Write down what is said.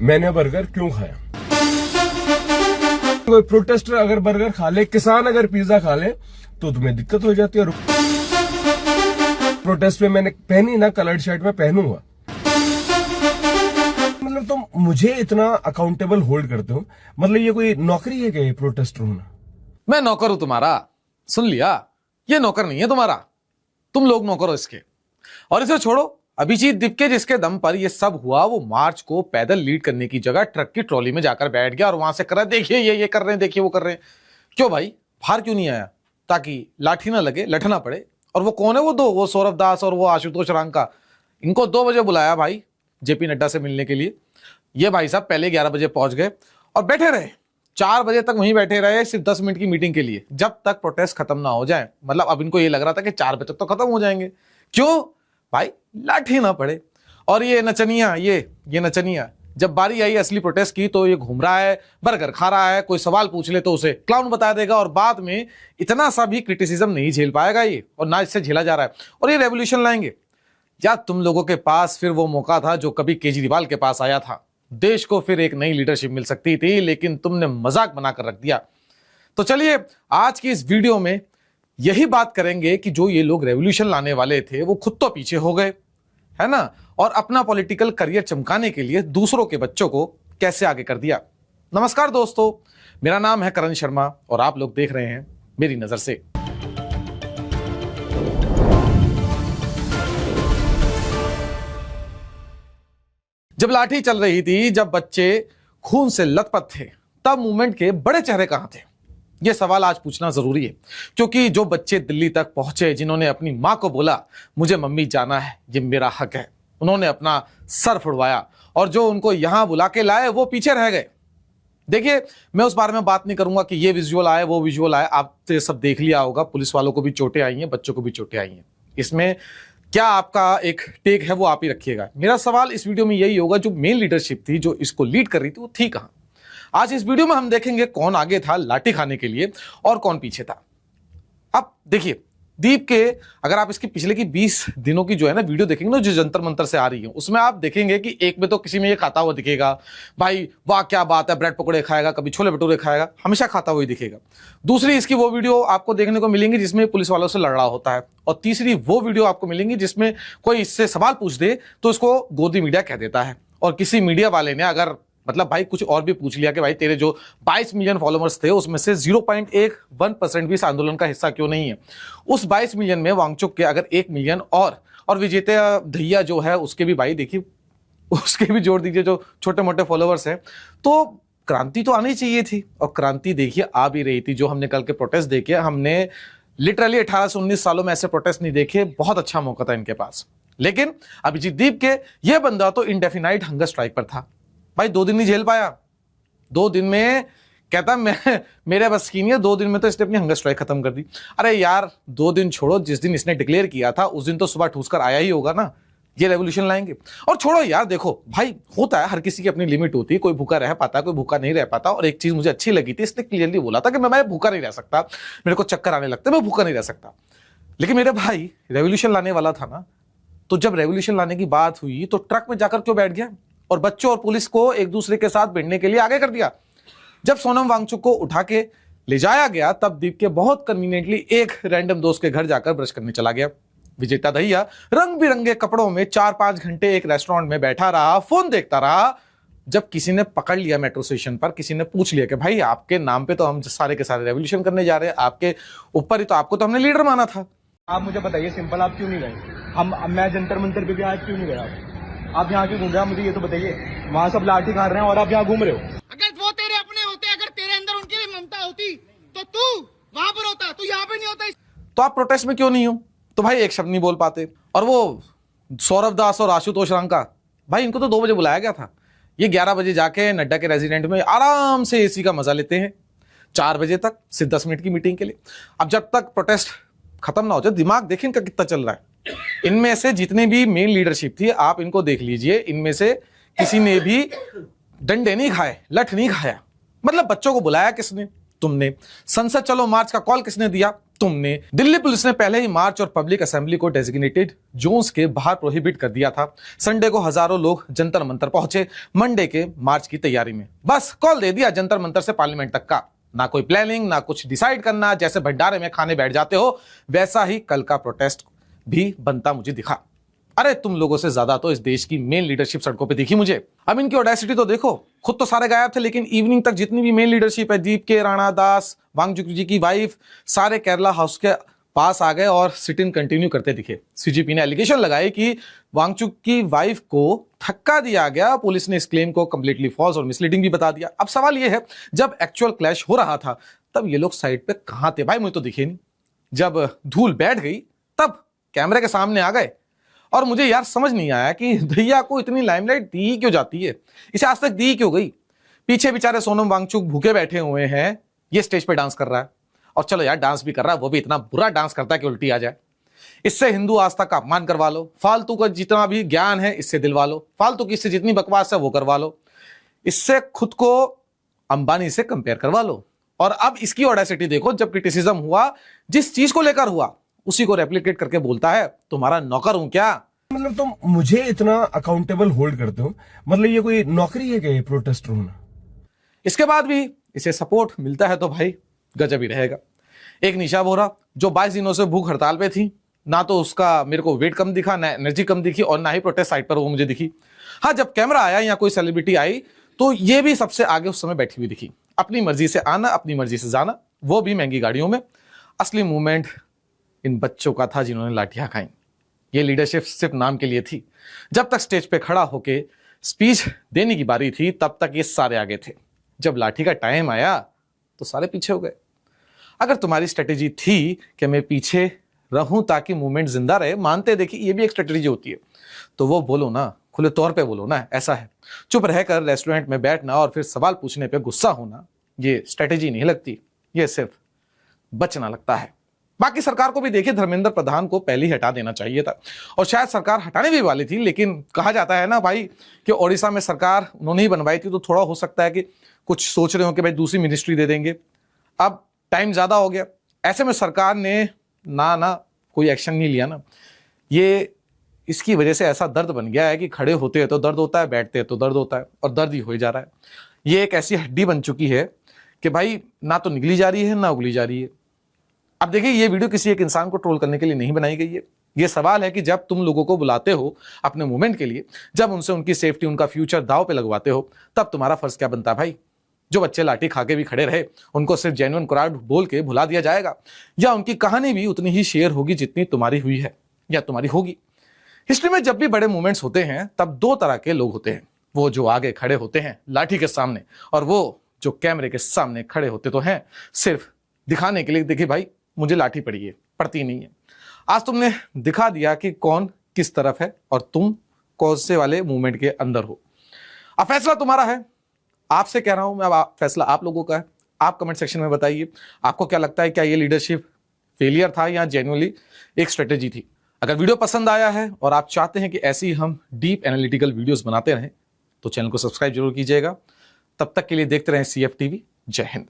मैंने बर्गर क्यों खाया। कोई प्रोटेस्टर अगर बर्गर खा ले, किसान अगर पिज्जा खा ले तो तुम्हें दिक्कत हो जाती है। प्रोटेस्ट में मैंने पहनी ना कलर्ड शर्ट में पहनूंगा। मतलब तुम मुझे इतना अकाउंटेबल होल्ड करते हो, मतलब ये कोई नौकरी है क्या ये प्रोटेस्टर होना? मैं नौकर हूं तुम्हारा, सुन लिया? ये नौकर नहीं है तुम्हारा, तुम लोग नौकर हो इसके। और इसे छोड़ो, अभिजीत दीपके जिसके दम पर ये सब हुआ, वो मार्च को पैदल लीड करने की जगह ट्रक की ट्रॉली में जाकर बैठ गया और वहां से कर रहा है, देखिए ये कर रहे हैं, देखिए वो कर रहे हैं। क्यों भाई, बाहर क्यों नहीं आया? ताकि लाठी ना लगे, लठना पड़े। और वो कौन है वो सौरभ दास और वो आशुतोष रांका, इनको 2 बजे बुलाया भाई जेपी नड्डा से मिलने के लिए। ये भाई साहब पहले 11 बजे पहुंच गए और बैठे रहे, 4 बजे तक वहीं बैठे रहे, सिर्फ 10 मिनट की मीटिंग के लिए, जब तक प्रोटेस्ट खत्म ना हो जाए। मतलब अब इनको ये लग रहा था कि 4 बजे तक तो खत्म हो जाएंगे। क्यों भाई? लाठी ना पड़े। और ये नचनिया, ये नचनिया, जब बारी आई असली प्रोटेस्ट की तो ये घूम रहा है, बर्गर खा रहा है, कोई सवाल पूछ ले तो उसे क्लाउन बता देगा और बाद में इतना सा भी क्रिटिसिज्म नहीं झेल पाएगा ये, और ना इससे झेला जा रहा है। और ये रेवोल्यूशन लाएंगे। या तुम लोगों के पास फिर वो मौका था जो कभी केजरीवाल के पास आया था, देश को फिर एक नई लीडरशिप मिल सकती थी, लेकिन तुमने मजाक बनाकर रख दिया। तो चलिए आज की इस वीडियो में यही बात करेंगे कि जो ये लोग रेवोल्यूशन लाने वाले थे वो खुद तो पीछे हो गए, है ना, और अपना पॉलिटिकल करियर चमकाने के लिए दूसरों के बच्चों को कैसे आगे कर दिया। नमस्कार दोस्तों, मेरा नाम है करण शर्मा और आप लोग देख रहे हैं मेरी नजर से। जब लाठी चल रही थी, जब बच्चे खून से लथपथ थे, तब मूवमेंट के बड़े चेहरे कहां थे? यह सवाल आज पूछना जरूरी है, क्योंकि जो बच्चे दिल्ली तक पहुंचे, जिन्होंने अपनी मां को बोला मुझे मम्मी जाना है, ये मेरा हक है, उन्होंने अपना सर फुड़वाया, और जो उनको यहां बुला के लाए वो पीछे रह गए। देखिए, मैं उस बारे में बात नहीं करूंगा कि ये विजुअल आए वो विजुअल आए, आपने सब देख लिया होगा, पुलिस वालों को भी चोटें आई हैं, बच्चों को भी चोटें आई हैं। इसमें क्या आपका एक टेक है वो आप ही रखिएगा। मेरा सवाल इस वीडियो में यही होगा, जो मेन लीडरशिप थी, जो इसको लीड कर रही थी, वो थी कहां? आज इस वीडियो में हम देखेंगे कौन आगे था लाठी खाने के लिए और कौन पीछे था। अब देखिए, दीप के अगर आप इसकी पिछले की 20 दिनों की जो है ना वीडियो देखेंगे ना, जो जंतर मंतर से आ रही है, उसमें आप देखेंगे कि एक में तो किसी में ये खाता हुआ दिखेगा, भाई वाह क्या बात है, ब्रेड पकौड़े खाएगा, कभी छोले भटूरे खाएगा, हमेशा खाता हुआ ही दिखेगा। दूसरी इसकी वो वीडियो आपको देखने को मिलेंगी जिसमें पुलिस वालों से लड़ रहा होता है, और तीसरी वो वीडियो आपको मिलेंगी जिसमें कोई इससे सवाल पूछ दे तो इसको गोदी मीडिया कह देता है, और किसी मीडिया वाले ने अगर मतलब भाई कुछ और भी पूछ लिया कि भाई तेरे जो 22 मिलियन फॉलोअर्स थे उसमें से 0.1% भी इस आंदोलन का हिस्सा क्यों नहीं है, उस 22 मिलियन में वांगचुक के अगर 1 मिलियन और विजेता दहिया जो है उसके भी, भाई देखिए उसके भी जोड़ दीजिए, जो छोटे मोटे फॉलोअर्स हैं, तो क्रांति तो आनी चाहिए थी। और क्रांति देखिए आ भी रही थी। जो हमने कल के प्रोटेस्ट देखे, हमने लिटरली 18 से 19 सालों में ऐसे प्रोटेस्ट नहीं देखे। बहुत अच्छा मौका था इनके पास। लेकिन अभिजीत दीप के ये बंदा तो इंडेफिनाइट हंगर स्ट्राइक पर था भाई, 2 दिन नहीं झेल पाया। 2 दिन में कहता मैं मेरे बस की नहीं है, 2 दिन में तो इसने अपनी हंगर स्ट्राइक खत्म कर दी। अरे यार 2 दिन छोड़ो, जिस दिन इसने डिक्लेयर किया था उस दिन तो सुबह ठूस कर आया ही होगा ना, ये रेवोल्यूशन लाएंगे। और छोड़ो यार, देखो भाई होता है, हर किसी की अपनी लिमिट होती है, कोई भूखा रह पाता है, कोई भूखा नहीं रह पाता। और एक चीज मुझे अच्छी लगी थी, इसने क्लियरली बोला था कि मैं भूखा नहीं रह सकता, मेरे को चक्कर आने लगता है, मैं भूखा नहीं रह सकता। लेकिन मेरे भाई रेवोल्यूशन लाने वाला था ना, तो जब रेवोल्यूशन लाने की बात हुई तो ट्रक में जाकर क्यों बैठ गया और बच्चों और पुलिस को एक दूसरे के साथ भिड़ने के लिए आगे कर दिया? जब सोनम वांगचुक को उठा के ले जाया गया, तब दीप के बहुत कन्वीनियंटली एक रैंडम दोस्त के घर जाकर ब्रश करने चला गया। विजेता दहिया रंग बिरंगे कपड़ों में 4-5 घंटे एक रेस्टोरेंट में बैठा रहा, फोन देखता रहा। जब किसी ने पकड़ लिया मेट्रो स्टेशन पर, किसी ने पूछ लिया कि भाई आपके नाम पे तो हम सारे के सारे रेवोल्यूशन करने जा रहे हैं, आपके ऊपर ही तो, आपको तो हमने लीडर माना था। आप मुझे बताइए सिंपल, आप क्यों नहीं गए? मैं जंतर मंतर पे भी आज क्यों नहीं गया? आप यहाँ क्यों घूम रहे हैं? मुझे ये तो बताइए। वहाँ सब लाठी खा रहे हैं और आप यहाँ घूम रहे हो। अगर वो तेरे अपने होते, अगर तेरे अंदर उनकी भी ममता होती तो तू वहां पर होता, तू यहाँ पे नहीं होता। तो आप प्रोटेस्ट में क्यों नहीं हो? तो भाई एक शब्द नहीं बोल पाते। और वो सौरभ दास और आशुतोष रांका, भाई इनको तो 2 बजे बुलाया गया था। ये 11 बजे जाके नड्डा के रेजिडेंट में आराम से एसी का मजा लेते हैं, 4 बजे तक सिर्फ 10 मिनट की मीटिंग के लिए। अब जब तक प्रोटेस्ट खत्म ना हो जाए, दिमाग देखिए इनका कितना चल रहा है। इनमें से जितने भी मेन लीडरशिप थी, आप इनको देख लीजिए, इनमें से किसी ने भी डंडे नहीं खाए, लठ नहीं खाया। मतलब बच्चों को बुलाया किसने? तुमने। संसद चलो मार्च का कॉल किसने दिया? तुमने दिल्ली पुलिस ने पहले ही मार्च और पब्लिक असेंबली को डेजिग्नेटेड जोन्स के बाहर प्रोहिबिट कर दिया था। संडे को हजारों लोग जंतर मंतर पहुंचे मंडे के मार्च की तैयारी में। बस कॉल दे दिया जंतर मंतर से पार्लियामेंट तक का, ना कोई प्लानिंग ना कुछ डिसाइड करना, जैसे भंडारे में खाने बैठ जाते हो वैसा ही कल का प्रोटेस्ट भी बनता मुझे दिखा। अरे तुम लोगों से ज्यादा तो इस देश की मेन लीडरशिप सड़कों पे दिखी मुझे। अब इनकी ऑडेसिटी तो देखो, खुद तो सारे गायब थे लेकिन इवनिंग तक जितनी भी मेन लीडरशिप है, दीप के राणा दास, वांगचुक जी की वाइफ, सारे केरला हाउस के पास आ गए और सिट इन कंटिन्यू करते दिखे। सीजीपी ने एलिगेशन लगाई कि वांगचुक की वाइफ को धक्का दिया गया। पुलिस ने इस क्लेम को कंप्लीटली फॉल्स और मिसलीडिंग भी बता दिया। अब सवाल यह है, जब एक्चुअल क्लैश हो रहा था तब ये लोग साइड पे कहां थे भाई? मुझे तो दिखे नहीं। जब धूल बैठ गई तब कैमरे के सामने आ गए। और मुझे यार समझ नहीं आया कि भैया को इतनी लाइमलाइट दी क्यों जाती है, इसे आज तक दी क्यों गई? पीछे बेचारे सोनम वांगचुक भूखे बैठे हुए हैं, ये स्टेज पे डांस कर रहा है। और चलो यार डांस भी कर रहा है, वो भी इतना बुरा डांस करता है कि उल्टी आ जाए। इससे हिंदू आस्था का अपमान करवा लो, फालतू का जितना भी ज्ञान है इससे दिलवा लो, फालतू की इससे जितनी बकवास है वो करवा लो, इससे खुद को अंबानी से कंपेयर करवा लो। और अब इसकी ऑडेसिटी देखो, जब क्रिटिसिज्म हुआ जिस चीज को लेकर हुआ उसी को रेप्लिकेट करके बोलता है तुम्हारा नौकर हूं क्या? मतलब तुम मुझे इतना अकाउंटेबल होल्ड करते हो, मतलब ये कोई नौकरी है क्या ये प्रोटेस्टर होना? इसके बाद भी इसे सपोर्ट मिलता है तो भाई गजब ही रहेगा। एक निशा बोरा जो 22 दिनों से भूख हड़ताल पे थी, ना तो उसका मेरे को वेट कम दिखा, ना एनर्जी कम दिखी और ना ही प्रोटेस्ट साइट पर वो मुझे दिखी। हाँ, जब कैमरा आया या कोई सेलिब्रिटी आई तो ये भी सबसे आगे उस समय बैठी हुई दिखी। अपनी मर्जी से आना, अपनी मर्जी से जाना, वो भी महंगी गाड़ियों में। असली मूवमेंट इन बच्चों का था जिन्होंने लाठियां खाई। ये लीडरशिप सिर्फ नाम के लिए थी। जब तक स्टेज पे खड़ा होके स्पीच देने की बारी थी तब तक ये सारे आगे थे। जब लाठी का टाइम आया तो सारे पीछे हो गए। अगर तुम्हारी स्ट्रेटेजी थी कि मैं पीछे रहूं ताकि मूवमेंट जिंदा रहे, मानते देखिए ये भी एक स्ट्रेटेजी होती है, तो वो बोलो ना, खुले तौर पे बोलो ना ऐसा है। चुप रहकर रेस्टोरेंट में बैठना और फिर सवाल पूछने पे गुस्सा होना ये स्ट्रेटेजी नहीं लगती, ये सिर्फ बचना लगता है। बाकी सरकार को भी देखिए, धर्मेंद्र प्रधान को पहले ही हटा देना चाहिए था और शायद सरकार हटाने भी वाली थी, लेकिन कहा जाता है ना भाई कि ओडिशा में सरकार उन्होंने ही बनवाई थी, तो थोड़ा हो सकता है कि कुछ सोच रहे हो कि भाई दूसरी मिनिस्ट्री दे देंगे। अब टाइम ज्यादा हो गया, ऐसे में सरकार ने ना कोई एक्शन नहीं लिया ना, ये इसकी वजह से ऐसा दर्द बन गया है कि खड़े होते हैं तो दर्द होता है, बैठते हैं तो दर्द होता है और दर्द ही हो जा रहा है। ये एक ऐसी हड्डी बन चुकी है कि भाई ना तो निगली जा रही है ना उगली जा रही है। अब देखिए, ये वीडियो किसी एक इंसान को ट्रोल करने के लिए नहीं बनाई गई है। ये सवाल है कि जब तुम लोगों को बुलाते हो अपने मूवमेंट के लिए, जब उनसे उनकी सेफ्टी, उनका फ्यूचर दाव पे लगवाते हो, तब तुम्हारा फर्ज क्या बनता है भाई? जो बच्चे लाठी खा के भी खड़े रहे उनको सिर्फ जेन्युइन क्राउड बोल के भुला दिया जाएगा, या उनकी कहानी भी उतनी ही शेयर होगी जितनी तुम्हारी हुई है या तुम्हारी होगी? हिस्ट्री में जब भी बड़े मूवमेंट्स होते हैं तब दो तरह के लोग होते हैं, वो जो आगे खड़े होते हैं लाठी के सामने, और वो जो कैमरे के सामने खड़े होते तो हैं सिर्फ दिखाने के लिए, देखिए भाई मुझे लाठी पड़ी है, पड़ती नहीं है। आज तुमने दिखा दिया कि कौन किस तरफ है और तुम कौन से वाले मूवमेंट के अंदर हो। अब फैसला तुम्हारा है, आपसे कह रहा हूं मैं, अब फैसला आप लोगों का है। आप कमेंट सेक्शन में बताइए आपको क्या लगता है, क्या ये लीडरशिप फेलियर था या जेन्युइनली एक स्ट्रेटेजी थी? अगर वीडियो पसंद आया है और आप चाहते हैं कि ऐसी हम डीप एनालिटिकल वीडियोस बनाते रहें तो चैनल को सब्सक्राइब जरूर कीजिएगा। तब तक के लिए देखते रहें CF TV। जय हिंद।